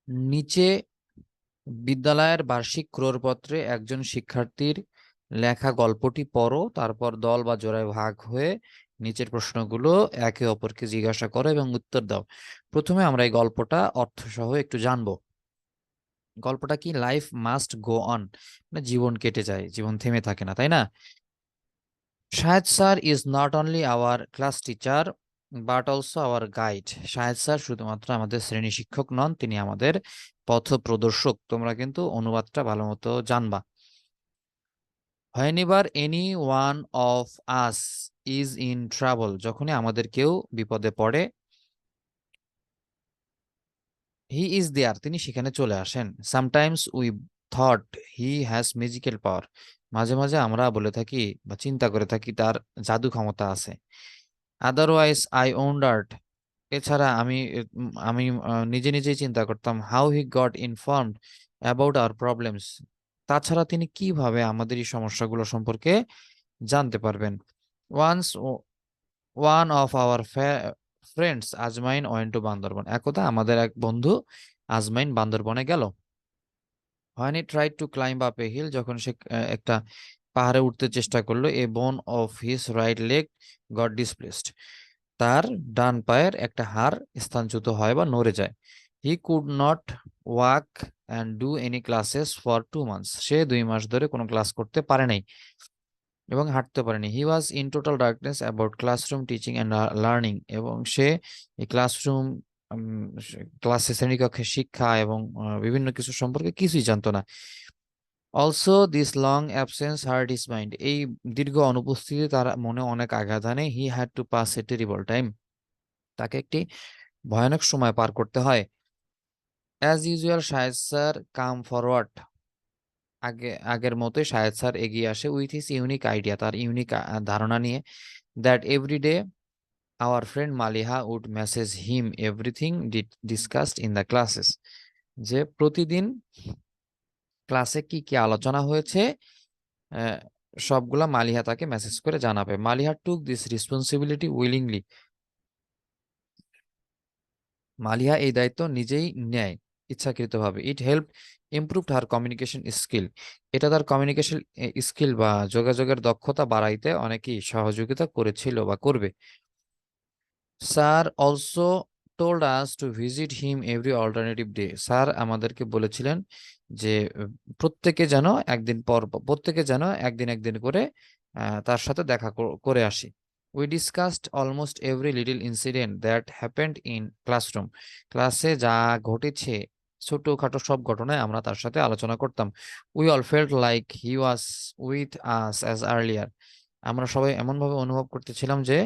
নিচে বিদ্যালয়ের বার্ষিক ক্রোড়পত্রে একজন শিক্ষার্থীর লেখা গল্পটি পড়ো, তারপর দল বা জোড়ায় ভাগ হয়ে নিচের প্রশ্নগুলো একে অপরকে জিজ্ঞাসা করো এবং উত্তর দাও। প্রথমে আমরা এই গল্পটা অর্থসহ একটু জানবো। গল্পটা কি? লাইফ মাস্ট গো অন, মানে জীবন কেটে যায়, জীবন থেমে থাকে না, তাই না? Shahed sir is not only our class teacher but also hour guide. Shahed sir শুধুমাত্র আমাদের শ্রেণী শিক্ষক নন, তিনি আমাদের পথ প্রদর্শক। তোমরা কিন্তু অনুবাদটা ভালো মতো জানবা। whenever any one of us is in trouble, যখনই আমাদের কেউ বিপদে পড়ে, হি ইজ দেয়ার, তিনি সেখানে চলে আসেন। Sometimes we thought he has magical পাওয়ার, মাঝে মাঝে আমরা বলে থাকি বা চিন্তা করে থাকি তার জাদু ক্ষমতা আছে। আদারওয়াইজ আই ওন্ডার্ড, এছাড়া আমি নিজে নিজেই চিন্তা করতাম, how he got informed about our problems, তাছাড়া তিনি কিভাবে আমাদের এই সমস্যাগুলো সম্পর্কে জানতে পারবেন। Once one of our friends Azmain went to Bandarban, একদা আমাদের এক বন্ধু আজমাইন বান্দরবনে গেল। When he tried to climb up a hill, যখন সে একটা পাহাড়ে উঠতে চেষ্টা করলো, a bone of his right leg got displaced, তার ডান পায়ের একটা হাড় স্থানচ্যুত হয় বা নড়ে যায়। He could not walk and do any classes for 2 months, সে 2 মাস ধরে কোনো ক্লাস করতে পারে নাই এবং হাঁটতে পারেনি। He was in total darkness about classroom teaching and learning, এবং সে এই ক্লাসরুম, ক্লাসে শ্রেণীকক্ষে শিক্ষা এবং বিভিন্ন কিছু সম্পর্কে কিছুই জানতো না। Also this long absence hurt his mind, এই দীর্ঘ অনুপস্থিতি তার মনে অনেক আঘাত আনে। He had to pass a terrible time, তাকে একটি ভয়ানক সময় পার করতে হয়। As usual Shahed sir come forward, আগের মতোই শাহেদ স্যার এগিয়ে আসে উইথ হিস ইউনিক আইডিয়া, তার ইউনিক ধারণা নিয়ে। That everyday our friend Maliha would message him everything discussed in the classes, যে প্রতিদিন ক্লাসে কি কি আলোচনা হয়েছে আহ, সবগুলা মালিহা তাকে মেসেজ করে জানাবে। মালিহা টুক দিস রেসপন্সিবিলিটি উইলিংলি, মালিহা এই দায়িত্ব নিজেই নেয় ইচ্ছাকৃতভাবে। It help improved her communication skill, এটা তার কমিউনিকেশন স্কিল বা যোগাযোগের দক্ষতা বাড়াইতে অনেকেই সহযোগিতা করেছিল বা করবে। Sir also told us to visit him every alternative day, sir আমাদেরকে বলেছিলেন যে প্রত্যেকে যেন প্রত্যেকে যেন একদিন একদিন করে তার সাথে দেখা করে আসি। We discussed almost every little incident that happened in classroom, ক্লাসে যা ঘটেছে ছোটখাটো সব ঘটনায় আমরা তার সাথে আলোচনা করতাম। We all felt like he was with us as earlier, আমরা সবাই এমনভাবে অনুভব করতেছিলাম যে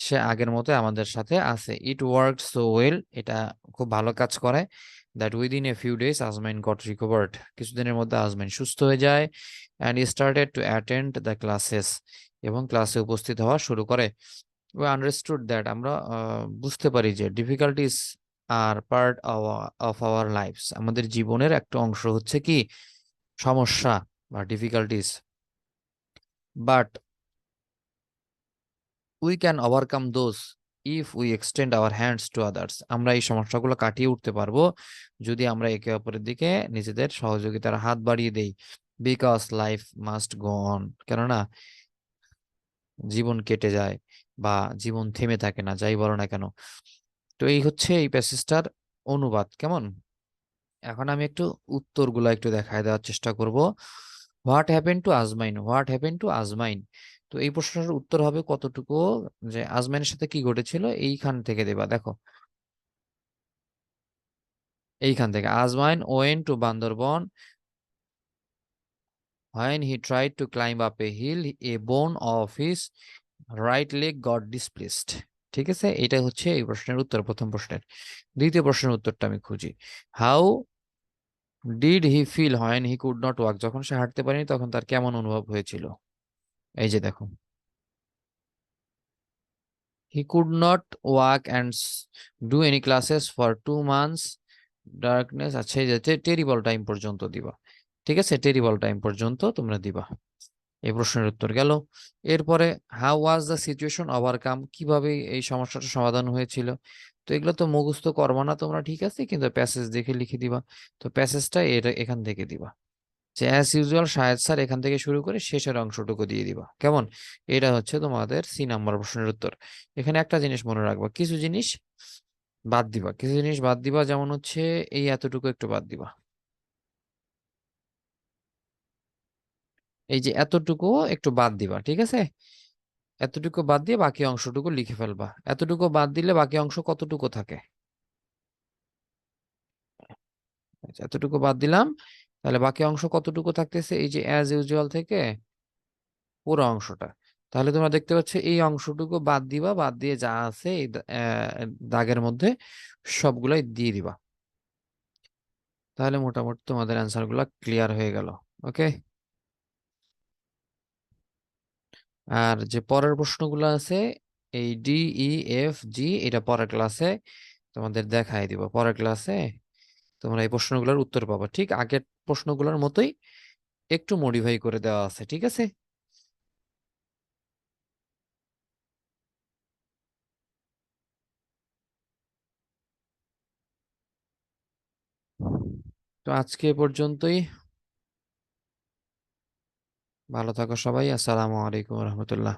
সে আগের মতো আমাদের সাথে আছে। ইট ওয়ার্কড সো ওয়েল, এটা খুব ভালো কাজ করে। That within a few days আজমাইন গট রিকভার্ড, কিছুদিনের মধ্যে আজমাইন সুস্থ হয়ে যায়। And started to attend the classes, এবং ক্লাসে উপস্থিত হওয়া শুরু করে। উই আন্ডারস্টুড দ্যাট, আমরা বুঝতে পারি যে difficulties are part of our lives, আমাদের জীবনের একটা অংশ হচ্ছে কি সমস্যা বা difficulties. But we can overcome those if we extend our hands to others, আমরা এই সমস্যাগুলো কাটিয়ে উঠতে পারবো যদি আমরা একে অপরের দিকে নিজেদের সহযোগিতার হাত বাড়িয়ে দেই। Because life must go on, কেননা জীবন কেটে যায় বা জীবন থেমে থাকে না, যাই বলো না কেন। তো এই হচ্ছে এই প্যাসেজটার অনুবাদ। কেমন? এখন আমি একটু উত্তরগুলো একটু দেখায় দেওয়ার চেষ্টা করব। হোয়াট হ্যাপেন টু আজমাইন, হোয়াট হ্যাপেন টু আজমাইন, তো এই প্রশ্নের উত্তর হবে কতটুকু, যে আজমাইনের সাথে কি ঘটেছিল এইখান থেকে দেবা। দেখো এইখান থেকে, আজমাইন went to Bandarban when he tried to climb up a hill, a bone of his right leg got displaced। ঠিক আছে, এটা হচ্ছে এই প্রশ্নের উত্তর, প্রথম প্রশ্নের। দ্বিতীয় প্রশ্নের উত্তরটা আমি খুঁজি। How did he feel when he could not walk, যখন সে হাঁটতে পারেনি তখন তার কেমন অনুভব হয়েছিল। এই যে দেখো, হি could not walk and do any classes for 2 months darkness, আচ্ছা এই যে টেরিবল টাইম পর্যন্ত দিবা। ঠিক আছে, টেরিবল টাইম পর্যন্ত তোমরা দিবা। এই প্রশ্নের উত্তর গেল। এরপরে how was the situation overcome, কিভাবে এই সমস্যাটা সমাধান হয়েছিল। তো এগুলো তো মুখস্থ করবা না তোমরা, ঠিক আছে, কিন্তু প্যাসেজ দেখে লিখে দিবা। তো প্যাসেজটা এটা এখান থেকে দিবা, যে অ্যাজ ইউজুয়াল শাহেদ স্যার, এখান থেকে শুরু করে শেষের অংশটুকু দিয়ে দিবা, কেমন? এটা হচ্ছে তোমাদের সি নাম্বার প্রশ্নের উত্তর। এখানে একটা জিনিস মনে রাখবা, কিছু জিনিস বাদ দিবা, কিছু জিনিস বাদ দিবা, যেমন হচ্ছে এই এতটুকু একটু বাদ দিবা, এই যে এতটুকু একটু বাদ দিবা, ঠিক আছে? এতটুকু বাদ দিয়ে বাকি অংশটুকু লিখে ফেলবা। এতটুকু বাদ দিলে বাকি অংশ কতটুকু থাকে? আচ্ছা, এতটুকু বাদ দিলাম, তাহলে বাকি অংশ কতটুকু থাকতেছে? এই যে অ্যাজ ইউজুয়াল থেকে পুরো অংশটা। তাহলে তোমরা দেখতে পাচ্ছ এই অংশটুকু বাদ দিবা, বাদ দিয়ে যা আছে এই দাগের মধ্যে সবগুলাই দিয়ে দিবা। তাহলে মোটামুটি তোমাদের অ্যান্সার গুলা ক্লিয়ার হয়ে গেল। ওকে। আর যে পরের প্রশ্নগুলো আছে, এই ডি, ই, এফ, জি, এটা পরের ক্লাসে তোমাদের দেখাই দিব। পরের ক্লাসে তোমরা এই প্রশ্নগুলোর উত্তর পাবা, ঠিক আগের প্রশ্নগুলোর মতোই, একটু মডিফাই করে দেওয়া আছে, ঠিক আছে? তো আজকে এ পর্যন্তই। ভালো থাকো সবাই। আসসালামু আলাইকুম রহমতুল্লাহ।